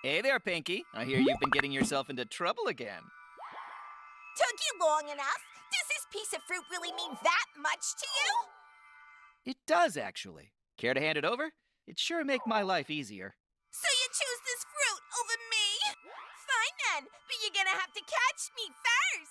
Hey there, Pinky. I hear you've been getting yourself into trouble again. Took you long enough? Does this piece of fruit really mean that much to you? It does, actually. Care to hand it over? It'd sure make my life easier. So you choose this fruit over me? Fine then, but you're gonna have to catch me first.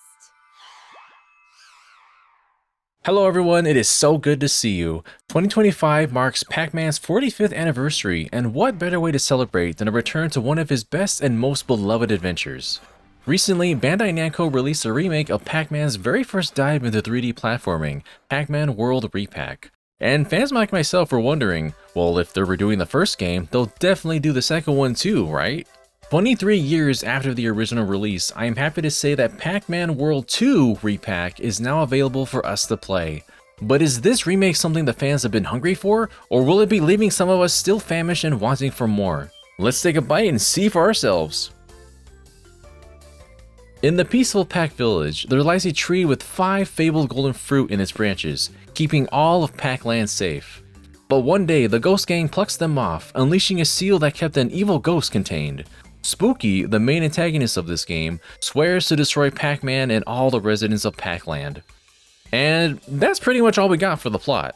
Hello everyone, it is so good to see you. 2025 marks Pac-Man's 45th anniversary, and what better way to celebrate than a return to one of his best and most beloved adventures. Recently, Bandai Namco released a remake of Pac-Man's very first dive into 3D platforming, Pac-Man World Re-PAC. And fans like myself were wondering, well, if they were doing the first game, they'll definitely do the second one too, right? 23 years after the original release, I am happy to say that Pac-Man World 2 Re-PAC is now available for us to play. But is this remake something the fans have been hungry for, or will it be leaving some of us still famished and wanting for more? Let's take a bite and see for ourselves. In the peaceful Pac village, there lies a tree with 5 fabled golden fruit in its branches, keeping all of Pac-Land safe. But one day, the ghost gang plucks them off, unleashing a seal that kept an evil ghost contained. Spooky, the main antagonist of this game, swears to destroy Pac-Man and all the residents of Pac-Land. And that's pretty much all we got for the plot.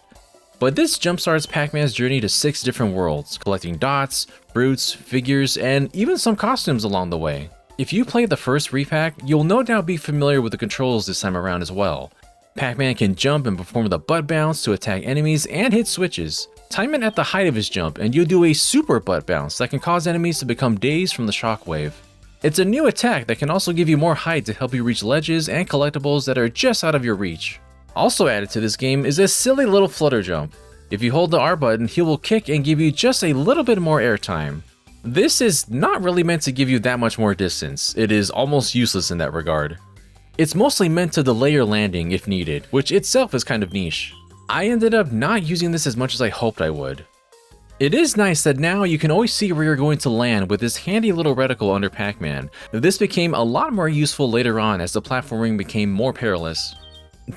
But this jumpstarts Pac-Man's journey to 6 different worlds, collecting dots, fruits, figures, and even some costumes along the way. If you played the first Re-PAC, you'll no doubt be familiar with the controls this time around as well. Pac-Man can jump and perform the butt bounce to attack enemies and hit switches. Time it at the height of his jump and you'll do a super butt bounce that can cause enemies to become dazed from the shockwave. It's a new attack that can also give you more height to help you reach ledges and collectibles that are just out of your reach. Also added to this game is a silly little flutter jump. If you hold the R button, he will kick and give you just a little bit more airtime. This is not really meant to give you that much more distance, it is almost useless in that regard. It's mostly meant to delay your landing if needed, which itself is kind of niche. I ended up not using this as much as I hoped I would. It is nice that now you can always see where you're going to land with this handy little reticle under Pac-Man. This became a lot more useful later on as the platforming became more perilous.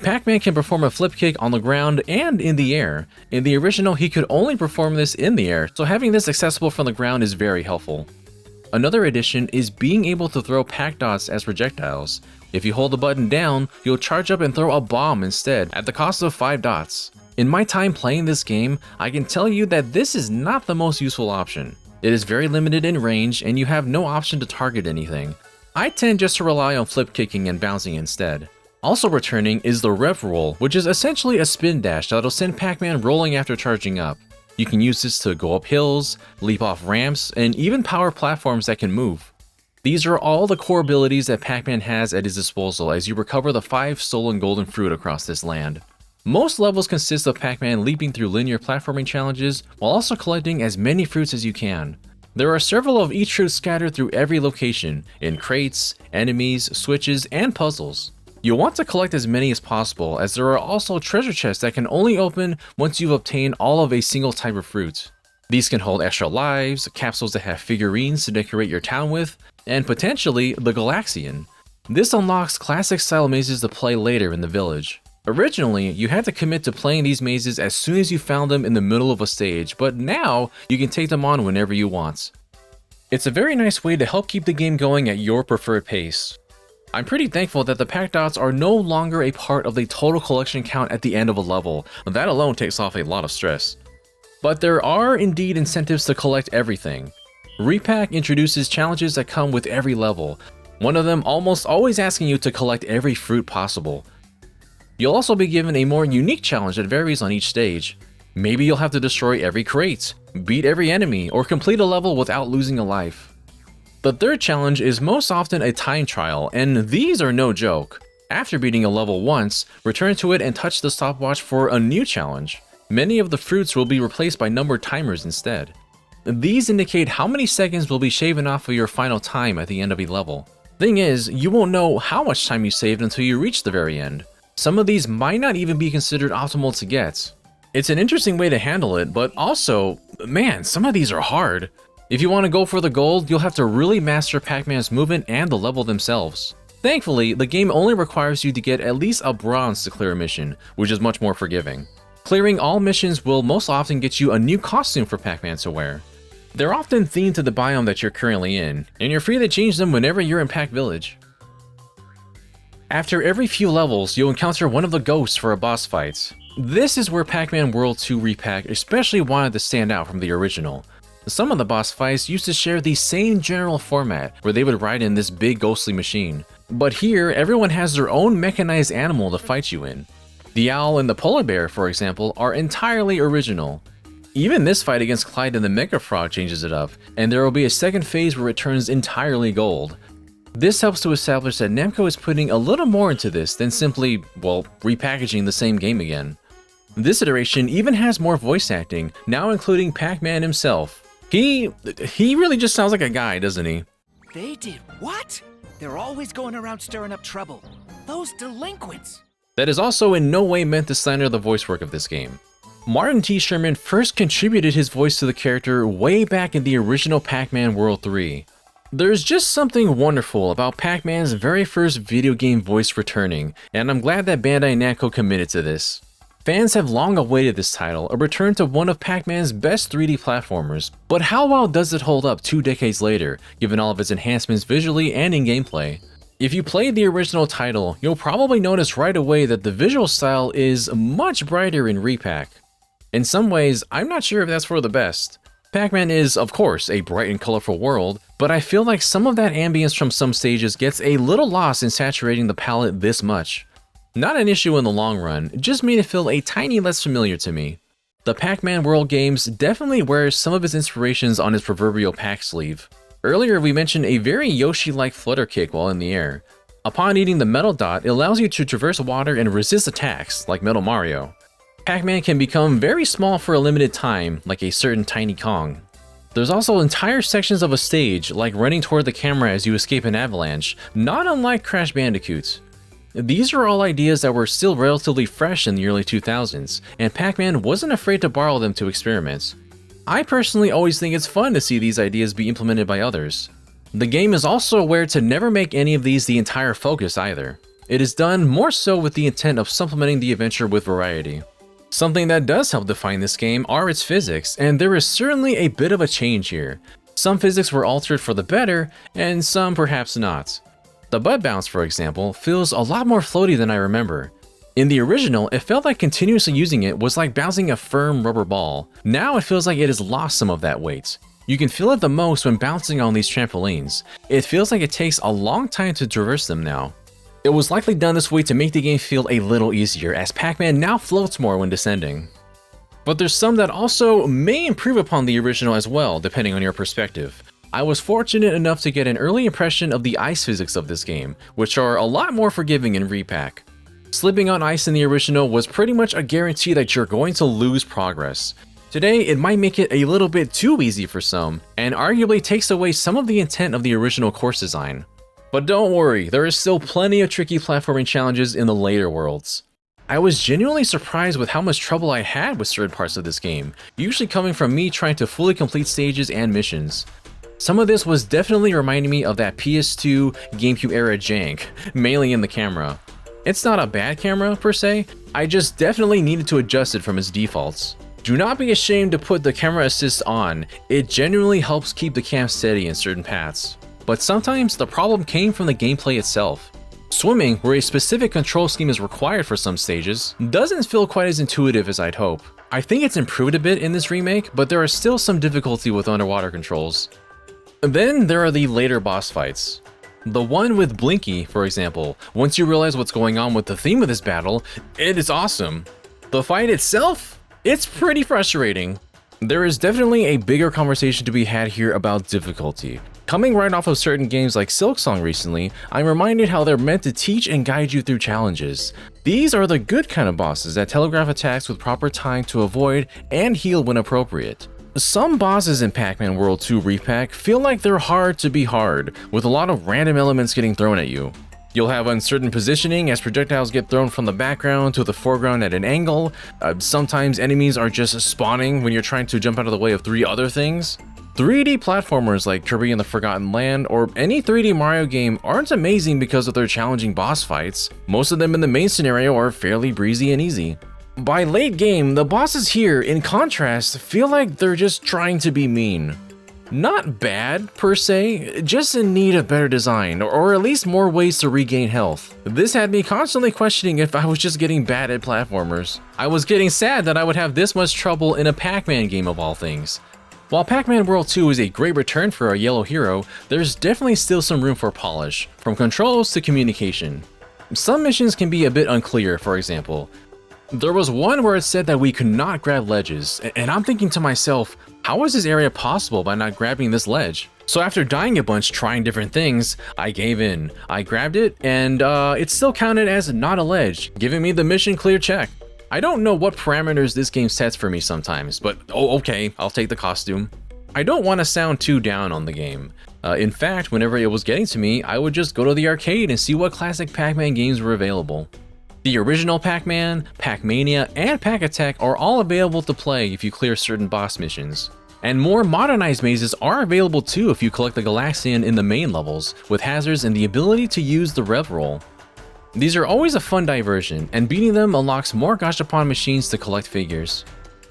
Pac-Man can perform a flip kick on the ground and in the air. In the original, he could only perform this in the air, so having this accessible from the ground is very helpful. Another addition is being able to throw Pac dots as projectiles. If you hold the button down, you'll charge up and throw a bomb instead, at the cost of 5 dots. In my time playing this game, I can tell you that this is not the most useful option. It is very limited in range and you have no option to target anything. I tend just to rely on flip kicking and bouncing instead. Also returning is the rev roll, which is essentially a spin dash that'll send Pac-Man rolling after charging up. You can use this to go up hills, leap off ramps, and even power platforms that can move. These are all the core abilities that Pac-Man has at his disposal as you recover the 5 stolen golden fruit across this land. Most levels consist of Pac-Man leaping through linear platforming challenges while also collecting as many fruits as you can. There are several of each fruit scattered through every location, in crates, enemies, switches, and puzzles. You'll want to collect as many as possible, as there are also treasure chests that can only open once you've obtained all of a single type of fruit. These can hold extra lives, capsules that have figurines to decorate your town with, and potentially the Galaxian. This unlocks classic style mazes to play later in the village. Originally, you had to commit to playing these mazes as soon as you found them in the middle of a stage, but now you can take them on whenever you want. It's a very nice way to help keep the game going at your preferred pace. I'm pretty thankful that the Pac dots are no longer a part of the total collection count at the end of a level. That alone takes off a lot of stress. But there are indeed incentives to collect everything. Re-PAC introduces challenges that come with every level, one of them almost always asking you to collect every fruit possible. You'll also be given a more unique challenge that varies on each stage. Maybe you'll have to destroy every crate, beat every enemy, or complete a level without losing a life. The third challenge is most often a time trial, and these are no joke. After beating a level once, return to it and touch the stopwatch for a new challenge. Many of the fruits will be replaced by numbered timers instead. These indicate how many seconds will be shaven off of your final time at the end of a level. Thing is, you won't know how much time you saved until you reach the very end. Some of these might not even be considered optimal to get. It's an interesting way to handle it, but also, man, some of these are hard. If you want to go for the gold, you'll have to really master Pac-Man's movement and the level themselves. Thankfully, the game only requires you to get at least a bronze to clear a mission, which is much more forgiving. Clearing all missions will most often get you a new costume for Pac-Man to wear. They're often themed to the biome that you're currently in, and you're free to change them whenever you're in Pac Village. After every few levels, you'll encounter one of the ghosts for a boss fight. This is where Pac-Man World 2 Re-PAC especially wanted to stand out from the original. Some of the boss fights used to share the same general format, where they would ride in this big ghostly machine. But here, everyone has their own mechanized animal to fight you in. The owl and the polar bear, for example, are entirely original. Even this fight against Clyde and the Mega Frog changes it up, and there will be a second phase where it turns entirely gold. This helps to establish that Namco is putting a little more into this than simply, well, repackaging the same game again. This iteration even has more voice acting, now including Pac-Man himself. He really just sounds like a guy, doesn't he? They did what? They're always going around stirring up trouble. Those delinquents. That is also in no way meant to slander the voice work of this game. Martin T. Sherman first contributed his voice to the character way back in the original Pac-Man World 3. There's just something wonderful about Pac-Man's very first video game voice returning, and I'm glad that Bandai Namco committed to this. Fans have long awaited this title, a return to one of Pac-Man's best 3D platformers, but how well does it hold up 2 decades later, given all of its enhancements visually and in gameplay? If you played the original title, you'll probably notice right away that the visual style is much brighter in Re-PAC. In some ways, I'm not sure if that's for the best. Pac-Man is, of course, a bright and colorful world, but I feel like some of that ambience from some stages gets a little lost in saturating the palette this much. Not an issue in the long run, just made it feel a tiny less familiar to me. The Pac-Man World games definitely wears some of its inspirations on its proverbial pack sleeve. Earlier we mentioned a very Yoshi-like flutter kick while in the air. Upon eating the metal dot, it allows you to traverse water and resist attacks, like Metal Mario. Pac-Man can become very small for a limited time, like a certain Tiny Kong. There's also entire sections of a stage, like running toward the camera as you escape an avalanche, not unlike Crash Bandicoot. These are all ideas that were still relatively fresh in the early 2000s, and Pac-Man wasn't afraid to borrow them to experiment. I personally always think it's fun to see these ideas be implemented by others. The game is also aware to never make any of these the entire focus either. It is done more so with the intent of supplementing the adventure with variety. Something that does help define this game are its physics, and there is certainly a bit of a change here. Some physics were altered for the better, and some perhaps not. The butt bounce, for example, feels a lot more floaty than I remember. In the original, it felt like continuously using it was like bouncing a firm rubber ball. Now it feels like it has lost some of that weight. You can feel it the most when bouncing on these trampolines. It feels like it takes a long time to traverse them now. It was likely done this way to make the game feel a little easier, as Pac-Man now floats more when descending. But there's some that also may improve upon the original as well, depending on your perspective. I was fortunate enough to get an early impression of the ice physics of this game, which are a lot more forgiving in Re-PAC. Slipping on ice in the original was pretty much a guarantee that you're going to lose progress. Today, it might make it a little bit too easy for some, and arguably takes away some of the intent of the original course design. But don't worry, there is still plenty of tricky platforming challenges in the later worlds. I was genuinely surprised with how much trouble I had with certain parts of this game, usually coming from me trying to fully complete stages and missions. Some of this was definitely reminding me of that PS2 GameCube era jank, mainly in the camera. It's not a bad camera per se, I just definitely needed to adjust it from its defaults. Do not be ashamed to put the camera assist on, it genuinely helps keep the cam steady in certain paths. But sometimes the problem came from the gameplay itself. Swimming, where a specific control scheme is required for some stages, doesn't feel quite as intuitive as I'd hope. I think it's improved a bit in this remake, but there is still some difficulty with underwater controls. Then there are the later boss fights. The one with Blinky, for example, once you realize what's going on with the theme of this battle, it is awesome. The fight itself? It's pretty frustrating. There is definitely a bigger conversation to be had here about difficulty. Coming right off of certain games like Silksong recently, I'm reminded how they're meant to teach and guide you through challenges. These are the good kind of bosses that telegraph attacks with proper time to avoid and heal when appropriate. Some bosses in Pac-Man World 2 Re-PAC feel like they're hard to be hard, with a lot of random elements getting thrown at you. You'll have uncertain positioning as projectiles get thrown from the background to the foreground at an angle. Sometimes enemies are just spawning when you're trying to jump out of the way of 3 other things. 3D platformers like Kirby and the Forgotten Land or any 3D Mario game aren't amazing because of their challenging boss fights. Most of them in the main scenario are fairly breezy and easy. By late game, the bosses here, in contrast, feel like they're just trying to be mean. Not bad, per se, just in need of better design, or at least more ways to regain health. This had me constantly questioning if I was just getting bad at platformers. I was getting sad that I would have this much trouble in a Pac-Man game of all things. While Pac-Man World 2 is a great return for our yellow hero, there's definitely still some room for polish, from controls to communication. Some missions can be a bit unclear, for example. There was one where it said that we could not grab ledges, and I'm thinking to myself, how is this area possible by not grabbing this ledge? So after dying a bunch trying different things, I gave in. I grabbed it, and it still counted as not a ledge, giving me the mission clear check. I don't know what parameters this game sets for me sometimes, but okay, I'll take the costume. I don't want to sound too down on the game. In fact, whenever it was getting to me, I would just go to the arcade and see what classic Pac-Man games were available. The original Pac-Man, Pac-Mania, and Pac-Attack are all available to play if you clear certain boss missions. And more modernized mazes are available too if you collect the Galaxian in the main levels, with hazards and the ability to use the Rev Roll. These are always a fun diversion, and beating them unlocks more Gashapon machines to collect figures.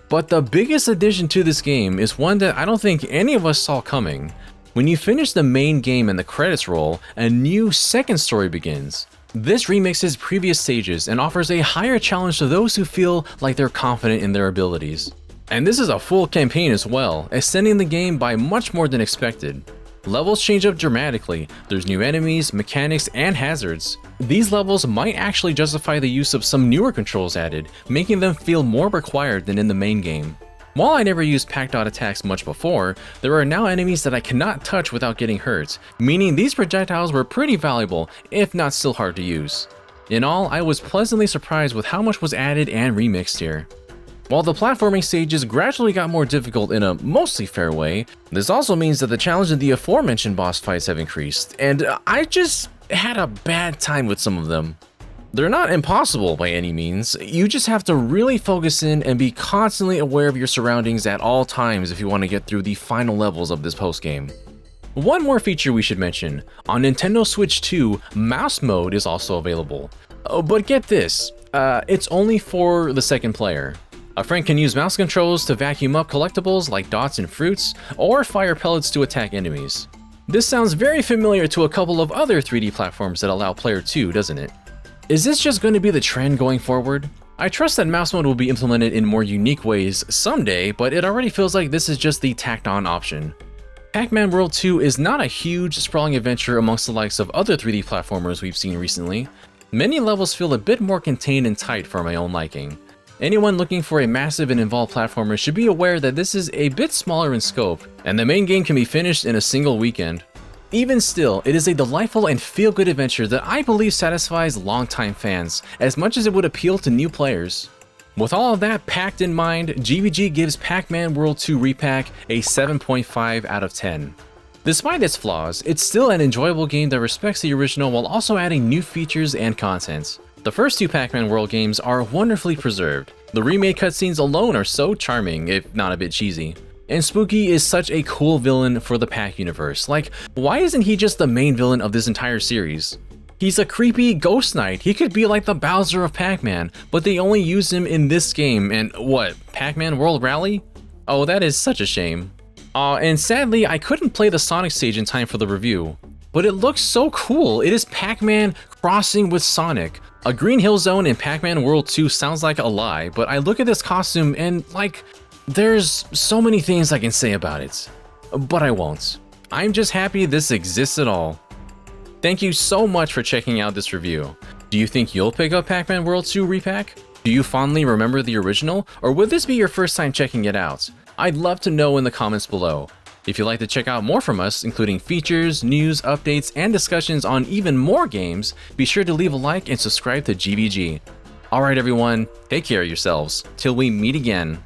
But the biggest addition to this game is one that I don't think any of us saw coming. When you finish the main game and the credits roll, a new second story begins. This remixes previous stages and offers a higher challenge to those who feel like they're confident in their abilities. And this is a full campaign as well, extending the game by much more than expected. Levels change up dramatically, there's new enemies, mechanics, and hazards. These levels might actually justify the use of some newer controls added, making them feel more required than in the main game. While I never used Pac-Dot attacks much before, there are now enemies that I cannot touch without getting hurt, meaning these projectiles were pretty valuable, if not still hard to use. In all, I was pleasantly surprised with how much was added and remixed here. While the platforming stages gradually got more difficult in a mostly fair way, this also means that the challenge in the aforementioned boss fights have increased, and I just had a bad time with some of them. They're not impossible by any means, you just have to really focus in and be constantly aware of your surroundings at all times if you want to get through the final levels of this postgame. One more feature we should mention, on Nintendo Switch 2, mouse mode is also available. But get this, it's only for the second player. A friend can use mouse controls to vacuum up collectibles like dots and fruits, or fire pellets to attack enemies. This sounds very familiar to a couple of other 3D platforms that allow player 2, doesn't it? Is this just going to be the trend going forward? I trust that mouse mode will be implemented in more unique ways someday, but it already feels like this is just the tacked on option. Pac-Man World 2 is not a huge, sprawling adventure amongst the likes of other 3D platformers we've seen recently. Many levels feel a bit more contained and tight for my own liking. Anyone looking for a massive and involved platformer should be aware that this is a bit smaller in scope, and the main game can be finished in a single weekend. Even still, it is a delightful and feel-good adventure that I believe satisfies longtime fans, as much as it would appeal to new players. With all of that packed in mind, GVG gives Pac-Man World 2 Re-PAC a 7.5 out of 10. Despite its flaws, it's still an enjoyable game that respects the original while also adding new features and content. The first two Pac-Man World games are wonderfully preserved. The remake cutscenes alone are so charming, if not a bit cheesy. And Spooky is such a cool villain for the Pac universe. Like, why isn't he just the main villain of this entire series? He's a creepy ghost knight. He could be like the Bowser of Pac-Man, but they only use him in this game and what, Pac-Man World Rally? Oh, that is such a shame. And sadly, I couldn't play the Sonic stage in time for the review. But it looks so cool. It is Pac-Man crossing with Sonic. A Green Hill Zone in Pac-Man World 2 sounds like a lie, but I look at this costume and like, there's so many things I can say about it, but I won't. I'm just happy this exists at all. Thank you so much for checking out this review. Do you think you'll pick up Pac-Man World 2 Re-PAC? Do you fondly remember the original, or would this be your first time checking it out? I'd love to know in the comments below. If you'd like to check out more from us, including features, news, updates, and discussions on even more games, be sure to leave a like and subscribe to GVG. Alright everyone, take care of yourselves. Till we meet again.